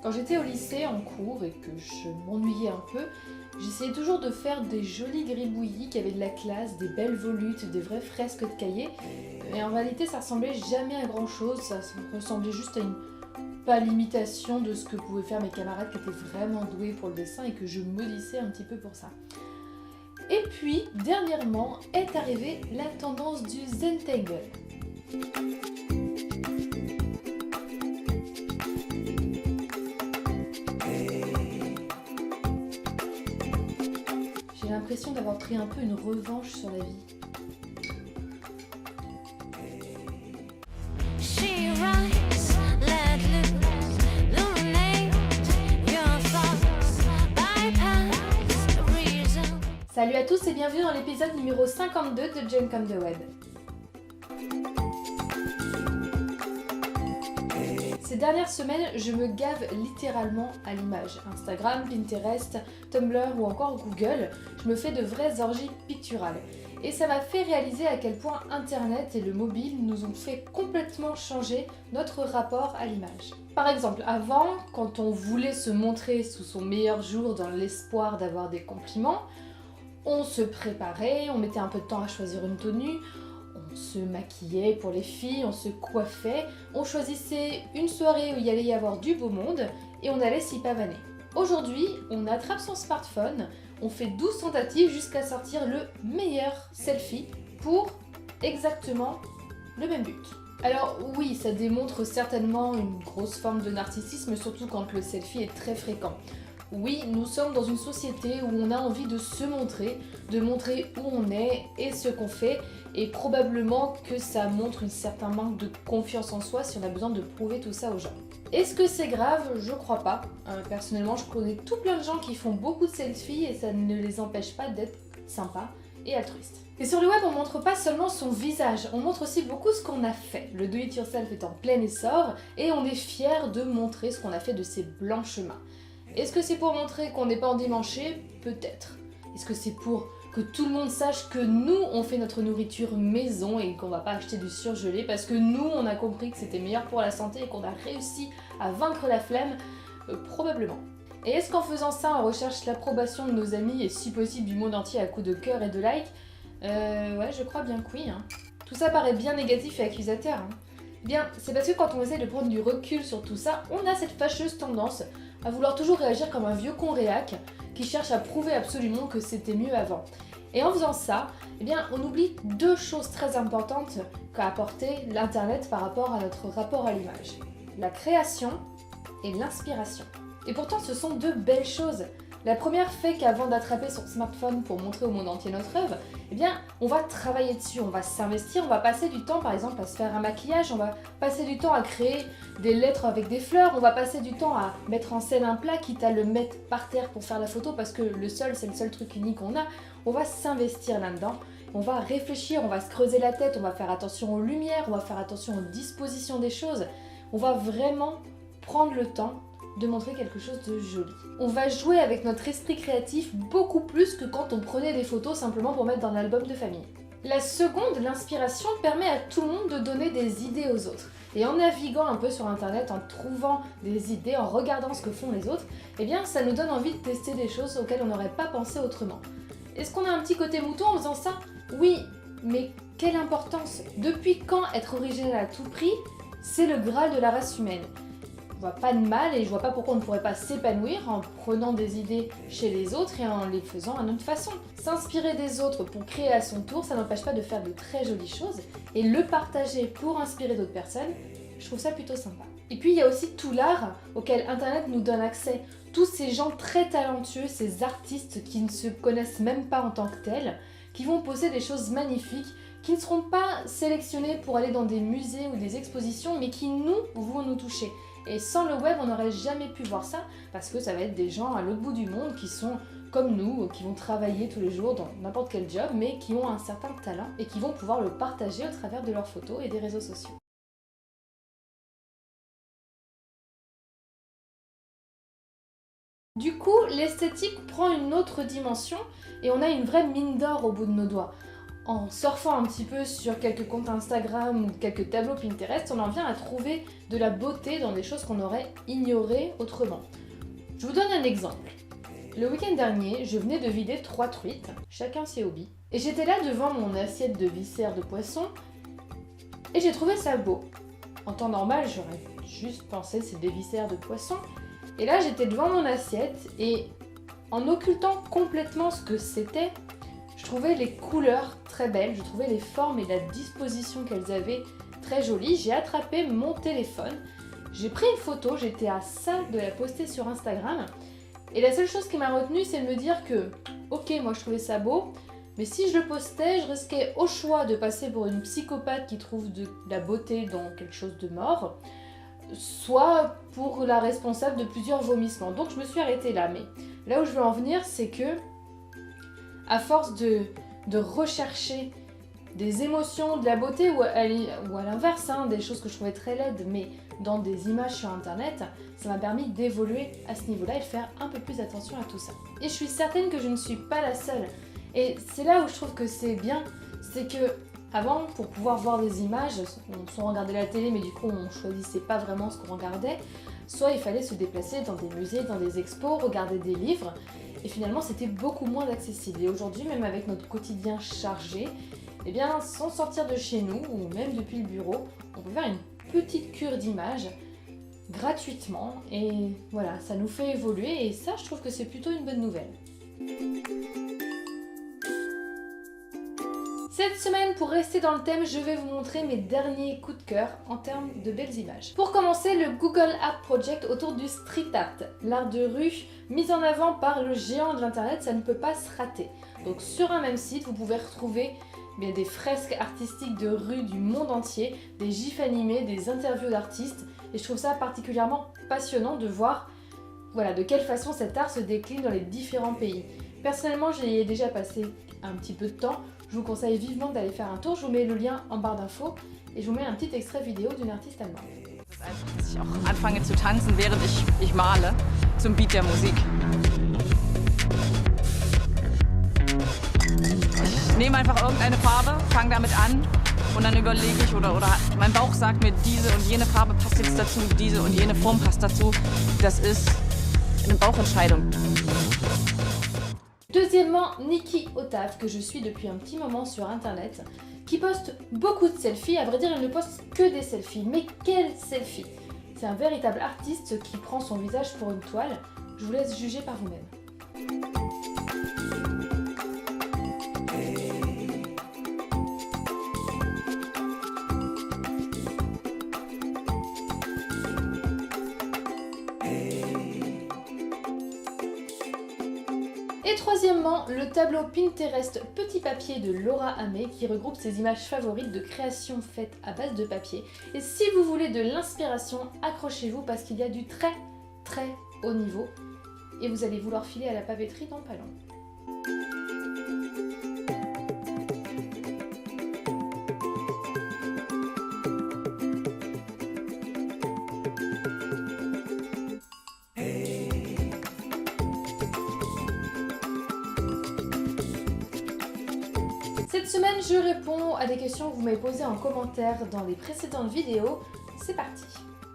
Quand j'étais au lycée en cours et que je m'ennuyais un peu, j'essayais toujours de faire des jolis gribouillis qui avaient de la classe, des belles volutes, des vraies fresques de cahiers. Mais en réalité, ça ressemblait jamais à grand chose, ça ressemblait juste à une pâle imitation de ce que pouvaient faire mes camarades qui étaient vraiment doués pour le dessin et que je maudissais un petit peu pour ça. Et puis, dernièrement, est arrivée la tendance du Zentangle. J'ai l'impression d'avoir pris un peu une revanche sur la vie. Salut à tous et bienvenue dans l'épisode numéro 52 de Jane Come the Web. Ces dernières semaines, je me gave littéralement à l'image. Instagram, Pinterest, Tumblr ou encore Google, je me fais de vraies orgies picturales. Et ça m'a fait réaliser à quel point Internet et le mobile nous ont fait complètement changer notre rapport à l'image. Par exemple, avant, quand on voulait se montrer sous son meilleur jour dans l'espoir d'avoir des compliments, on se préparait, on mettait un peu de temps à choisir une tenue, on se maquillait pour les filles, on se coiffait, on choisissait une soirée où il y allait y avoir du beau monde et on allait s'y pavaner. Aujourd'hui, on attrape son smartphone, on fait 12 tentatives jusqu'à sortir le meilleur selfie pour exactement le même but. Alors oui, ça démontre certainement une grosse forme de narcissisme, surtout quand le selfie est très fréquent. Oui, nous sommes dans une société où on a envie de se montrer, de montrer où on est et ce qu'on fait, et probablement que ça montre un certain manque de confiance en soi si on a besoin de prouver tout ça aux gens. Est-ce que c'est grave? Je crois pas. Personnellement, je connais tout plein de gens qui font beaucoup de selfies et ça ne les empêche pas d'être sympas et altruistes. Et sur le web, on montre pas seulement son visage, on montre aussi beaucoup ce qu'on a fait. Le do-it-yourself est en plein essor et on est fier de montrer ce qu'on a fait de ses blancs chemins. Est-ce que c'est pour montrer qu'on n'est pas endimanché? Peut-être. Est-ce que c'est pour que tout le monde sache que nous, on fait notre nourriture maison et qu'on va pas acheter du surgelé parce que nous, on a compris que c'était meilleur pour la santé et qu'on a réussi à vaincre la flemme? Probablement. Et est-ce qu'en faisant ça, on recherche l'approbation de nos amis et si possible du monde entier à coups de cœur et de like? Ouais, je crois bien que oui. Tout ça paraît bien négatif et accusateur. Eh bien, c'est parce que quand on essaie de prendre du recul sur tout ça, on a cette fâcheuse tendance à vouloir toujours réagir comme un vieux con réac qui cherche à prouver absolument que c'était mieux avant. Et en faisant ça, eh bien, on oublie deux choses très importantes qu'a apporté l'Internet par rapport à notre rapport à l'image. La création et l'inspiration. Et pourtant, ce sont deux belles choses. La première fait qu'avant d'attraper son smartphone pour montrer au monde entier notre œuvre, eh bien, on va travailler dessus, on va s'investir, on va passer du temps par exemple à se faire un maquillage, on va passer du temps à créer des lettres avec des fleurs, on va passer du temps à mettre en scène un plat, quitte à le mettre par terre pour faire la photo parce que c'est le seul truc unique qu'on a. On va s'investir là-dedans, on va réfléchir, on va se creuser la tête, on va faire attention aux lumières, on va faire attention aux dispositions des choses, on va vraiment prendre le temps de montrer quelque chose de joli. On va jouer avec notre esprit créatif beaucoup plus que quand on prenait des photos simplement pour mettre dans l'album de famille. La seconde, l'inspiration, permet à tout le monde de donner des idées aux autres. Et en naviguant un peu sur internet, en trouvant des idées, en regardant ce que font les autres, eh bien ça nous donne envie de tester des choses auxquelles on n'aurait pas pensé autrement. Est-ce qu'on a un petit côté mouton en faisant ça? Oui, mais quelle importance! Depuis quand être original à tout prix, c'est le graal de la race humaine? Je vois pas de mal et je vois pas pourquoi on ne pourrait pas s'épanouir en prenant des idées chez les autres et en les faisant à notre façon. S'inspirer des autres pour créer à son tour, ça n'empêche pas de faire de très jolies choses et le partager pour inspirer d'autres personnes, je trouve ça plutôt sympa. Et puis il y a aussi tout l'art auquel Internet nous donne accès. Tous ces gens très talentueux, ces artistes qui ne se connaissent même pas en tant que tels, qui vont poser des choses magnifiques, qui ne seront pas sélectionnés pour aller dans des musées ou des expositions, mais qui nous vont nous toucher. Et sans le web, on n'aurait jamais pu voir ça, parce que ça va être des gens à l'autre bout du monde qui sont comme nous, qui vont travailler tous les jours dans n'importe quel job, mais qui ont un certain talent et qui vont pouvoir le partager au travers de leurs photos et des réseaux sociaux. Du coup, l'esthétique prend une autre dimension et on a une vraie mine d'or au bout de nos doigts. En surfant un petit peu sur quelques comptes Instagram ou quelques tableaux Pinterest, on en vient à trouver de la beauté dans des choses qu'on aurait ignorées autrement. Je vous donne un exemple. Le week-end dernier, je venais de vider 3 truites, chacun ses hobbies, et j'étais là devant mon assiette de viscères de poisson, et j'ai trouvé ça beau. En temps normal, j'aurais juste pensé c'est des viscères de poisson, et là j'étais devant mon assiette, et en occultant complètement ce que c'était, je trouvais les couleurs très belles, je trouvais les formes et la disposition qu'elles avaient très jolies. J'ai attrapé mon téléphone, j'ai pris une photo, j'étais à ça de la poster sur Instagram. Et la seule chose qui m'a retenue, c'est de me dire que, ok, moi je trouvais ça beau, mais si je le postais, je risquais au choix de passer pour une psychopathe qui trouve de la beauté dans quelque chose de mort, soit pour la responsable de plusieurs vomissements. Donc je me suis arrêtée là, mais là où je veux en venir, c'est que à force de rechercher des émotions, de la beauté, ou à l'inverse, des choses que je trouvais très laides, mais dans des images sur internet, ça m'a permis d'évoluer à ce niveau-là et de faire un peu plus attention à tout ça. Et je suis certaine que je ne suis pas la seule. Et c'est là où je trouve que c'est bien, c'est que avant, pour pouvoir voir des images, on regardait la télé, mais du coup on choisissait pas vraiment ce qu'on regardait, soit il fallait se déplacer dans des musées, dans des expos, regarder des livres, et finalement c'était beaucoup moins accessible. Et aujourd'hui, même avec notre quotidien chargé, eh bien sans sortir de chez nous, ou même depuis le bureau, on peut faire une petite cure d'images gratuitement, et voilà, ça nous fait évoluer, et ça je trouve que c'est plutôt une bonne nouvelle. Cette semaine, pour rester dans le thème, je vais vous montrer mes derniers coups de cœur en termes de belles images. Pour commencer, le Google Art Project autour du street art, l'art de rue mis en avant par le géant de l'internet, ça ne peut pas se rater. Donc sur un même site, vous pouvez retrouver des fresques artistiques de rue du monde entier, des gifs animés, des interviews d'artistes, et je trouve ça particulièrement passionnant de voir de quelle façon cet art se décline dans les différents pays. Personnellement, j'y ai déjà passé un petit peu de temps. Je vous conseille vivement d'aller faire un tour, je vous mets le lien en barre d'infos et je vous mets un petit extrait vidéo d'une artiste allemande. Dass ich auch anfange zu tanzen, während ich male, zum Beat der Musik. Ich nehme einfach irgendeine Farbe, fange damit an und dann überlege ich, oder mein Bauch sagt mir, diese und jene Farbe passt jetzt dazu, diese und jene Form passt dazu. Das ist eine Bauchentscheidung. Deuxièmement, Niki Otave, que je suis depuis un petit moment sur internet, qui poste beaucoup de selfies. À vrai dire, elle ne poste que des selfies. Mais quel selfie! C'est un véritable artiste qui prend son visage pour une toile. Je vous laisse juger par vous-même. Et troisièmement, le tableau Pinterest Petit Papier de Laura Hamé qui regroupe ses images favorites de créations faites à base de papier. Et si vous voulez de l'inspiration, accrochez-vous parce qu'il y a du très très haut niveau et vous allez vouloir filer à la papeterie dans pas long. Cette semaine, je réponds à des questions que vous m'avez posées en commentaire dans les précédentes vidéos. C'est parti!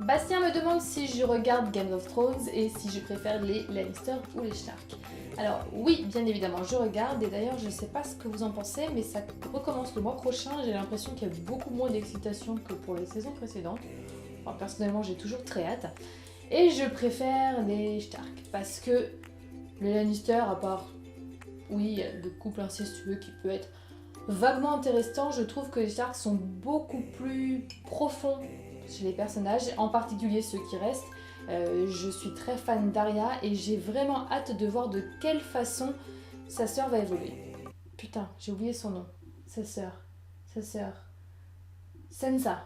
Bastien me demande si je regarde Game of Thrones et si je préfère les Lannister ou les Stark. Alors oui, bien évidemment, je regarde et d'ailleurs je sais pas ce que vous en pensez, mais ça recommence le mois prochain. J'ai l'impression qu'il y a beaucoup moins d'excitation que pour les saisons précédentes. Enfin, personnellement, j'ai toujours très hâte. Et je préfère les Stark parce que les Lannister, à part, oui, le couple incestueux qui peut être vaguement intéressant, je trouve que les Stark sont beaucoup plus profonds chez les personnages, en particulier ceux qui restent. Je suis très fan d'Arya et j'ai vraiment hâte de voir de quelle façon sa sœur va évoluer. Putain, j'ai oublié son nom. Sa sœur. Sansa.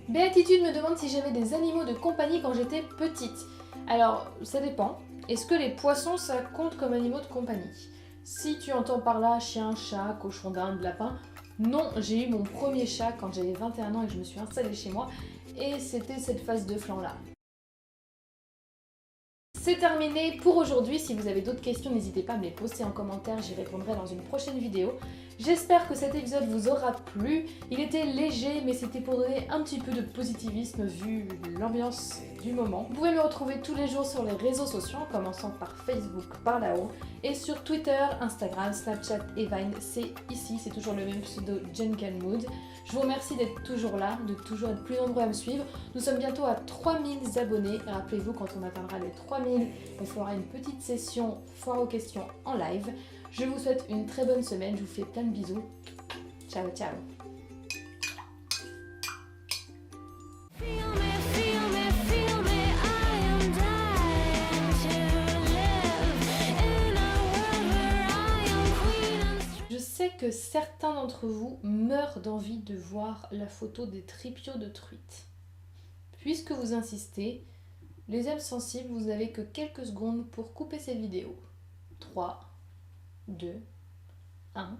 Béatitude me demande si j'avais des animaux de compagnie quand j'étais petite. Alors, ça dépend. Est-ce que les poissons, ça compte comme animaux de compagnie? Si tu entends par là chien, chat, cochon d'Inde, lapin, non, j'ai eu mon premier chat quand j'avais 21 ans et que je me suis installée chez moi, et c'était cette phase de flanc là. C'est terminé pour aujourd'hui. Si vous avez d'autres questions, n'hésitez pas à me les poster en commentaire, j'y répondrai dans une prochaine vidéo. J'espère que cet épisode vous aura plu. Il était léger, mais c'était pour donner un petit peu de positivisme vu l'ambiance du moment. Vous pouvez me retrouver tous les jours sur les réseaux sociaux, en commençant par Facebook, par là-haut, et sur Twitter, Instagram, Snapchat et Vine. C'est ici, c'est toujours le même pseudo Junkin Mood. Je vous remercie d'être toujours là, de toujours être plus nombreux à me suivre. Nous sommes bientôt à 3000 abonnés. Rappelez-vous, quand on atteindra les 3000, on fera une petite session foire aux questions en live. Je vous souhaite une très bonne semaine, je vous fais plein de bisous. Ciao, ciao. Je sais que certains d'entre vous meurent d'envie de voir la photo des tripios de truite. Puisque vous insistez, les âmes sensibles, vous n'avez que quelques secondes pour couper cette vidéo. 3, 2, 1...